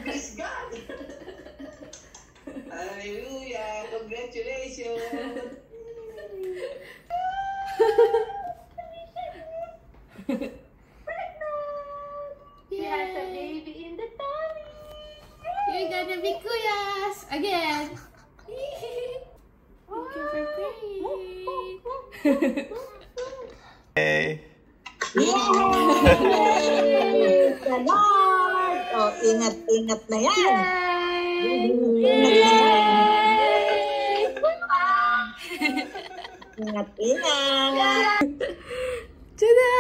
Praise God! Hallelujah! Congratulations! She has a baby in the tummy. You're gonna be kuyas again. Thank you for praying. Hey. Yay! Salamat! O, ingat-ingat na yan. Ingat-ingat. Tada!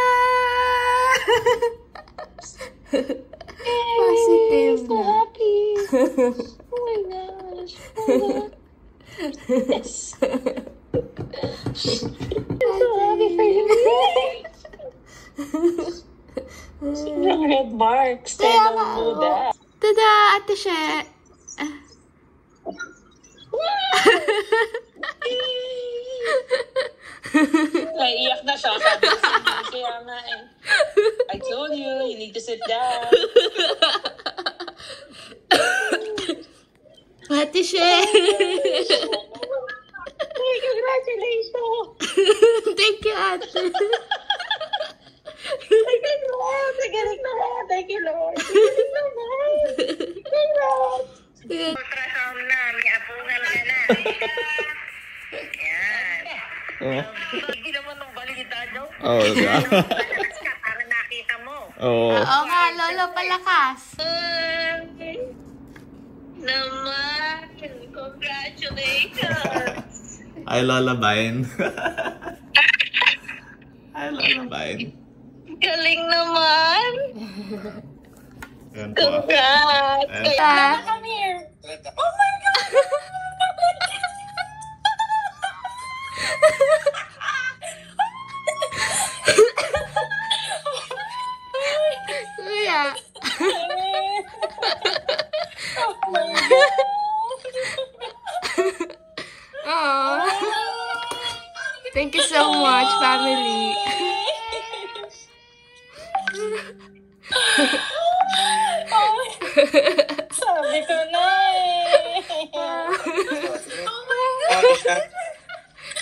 Positive na. Happy. Oh my gosh. Yes. I'm so happy for you. Sobrang red marks. Don't do that. Tada, Ate She. Naiiyak na siya. Sabi ko, kaya nga eh. I told you, you need to sit down. Ate She. Hey, congratulations. Thank you, Ate. Thank you, Lord. Thank you, Lord. Thank you, Lord. Ultrasound na, may apungal ka na. Yan. Hindi naman nung balita nyo. Oh, yeah. Palakas ka para nakita mo. Oh. Oo nga, Lolo, palakas. Naman. Congratulations. Hi, Lola Bain. Hi, Lola Bain. Galing naman. Ayan po. Congrats. Ayan. Kaya come here. Oh my God. Kuya. Oh my God. Oh. Thank you so much, family. Sabi ko na eh.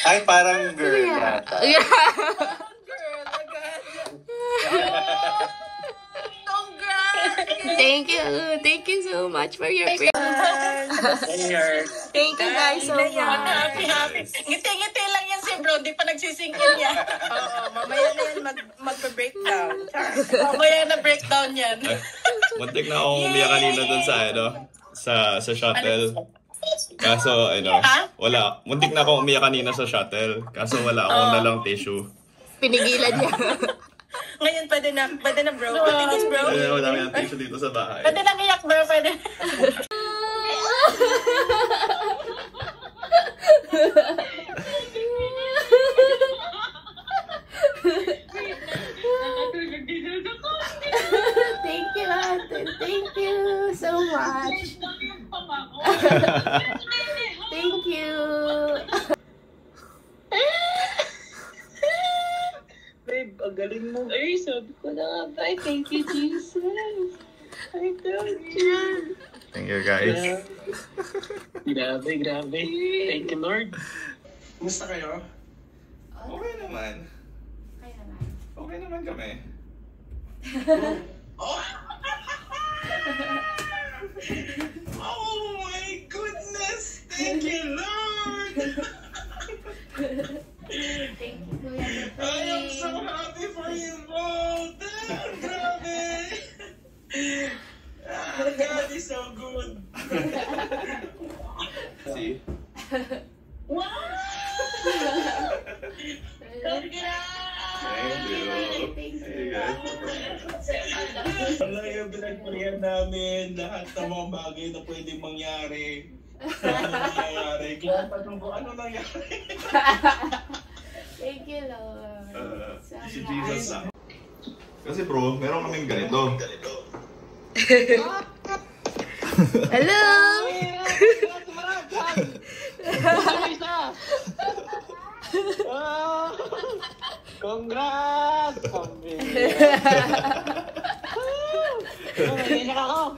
Ay, parang girl yata. Yeah. Thank you so much for your prayer. Thank you guys so much. Happy. Ngiti-ngiti lang yan si bro, di pa nagsisingkin niya. Oo, mamaya na yan magpa-breakdown. Mamaya na breakdown yan. Muntik na akong umiyak kanina dun sa, sa shuttle. Kaso, wala. Muntik na akong umiyak kanina sa shuttle. Kaso wala akong dalang tissue. Pinigilan niya. Ngayon pwede na bro. Patingin bro. Ayun, wala kang tissue dito sa bahay. Pwede lang iyak bro, pwede. Thank you, Ate. Thank you so much. Thank you. Babe, ang galing mo. Ay, sabi ko na nga ba, thank you, Jesus. I told you. Thank you, guys. Grabe. Thank you, Lord. Kumusta kayo? Okay naman. Okay naman kami. Oh my goodness! Thank you, Lord! Thank you, Kuya. I am so happy for you both! Grabe! God is so good! See? Wow! Thank you. Thank you. Wala yung pinagparihan namin, lahat ng mga bagay na pwedeng mangyari. Ano nangyari? Kaya tanong ko, ano nangyari? Thank you, Lord. Si Jesus na. Kasi bro, meron kaming ganito. Hello! Congrats! Pambira! Umiiyak ako.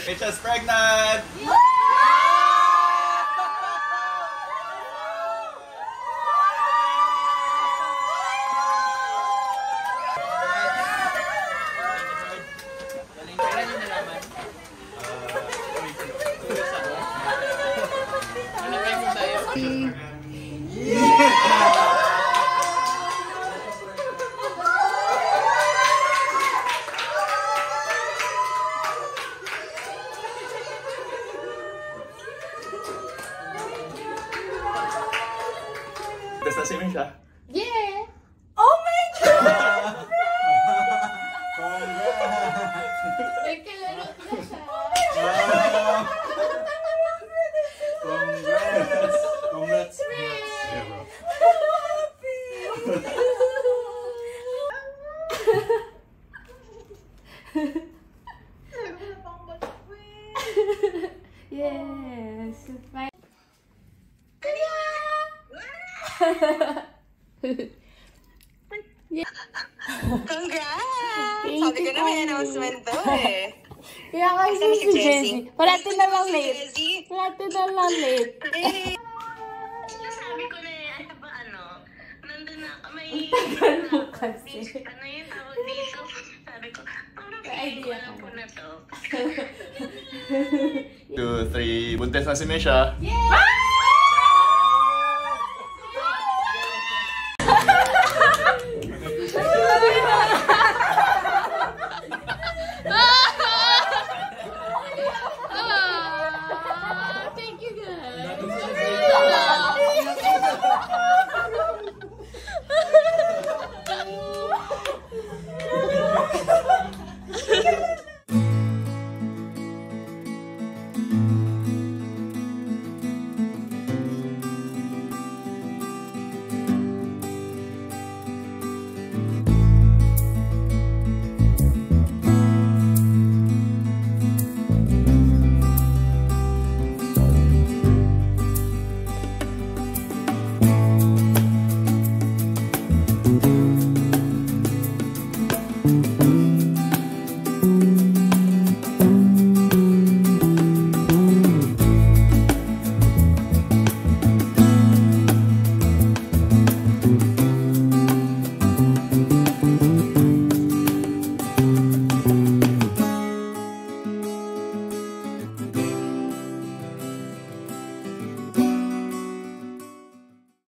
Misha's pregnant! Basta si Misha. Yeah! Oh my God! Nagkalaro na siya. Congrats! Yeah, bro. Yes! Bye! Congrats! Thank Sabi ko you, na may Tony. announcement daw eh. Kaya kasi Kasama si Jessie. Parati na lang late. Jessie. Parati na lang late. Sabi ko na eh, ano ba ano? Nandun na ako, may... Tagal mo kasi. Ano yung tawag dito? Sabi ko, parang idea alam ka ko na to. 2, 3, buntis na si Misha. Yeah!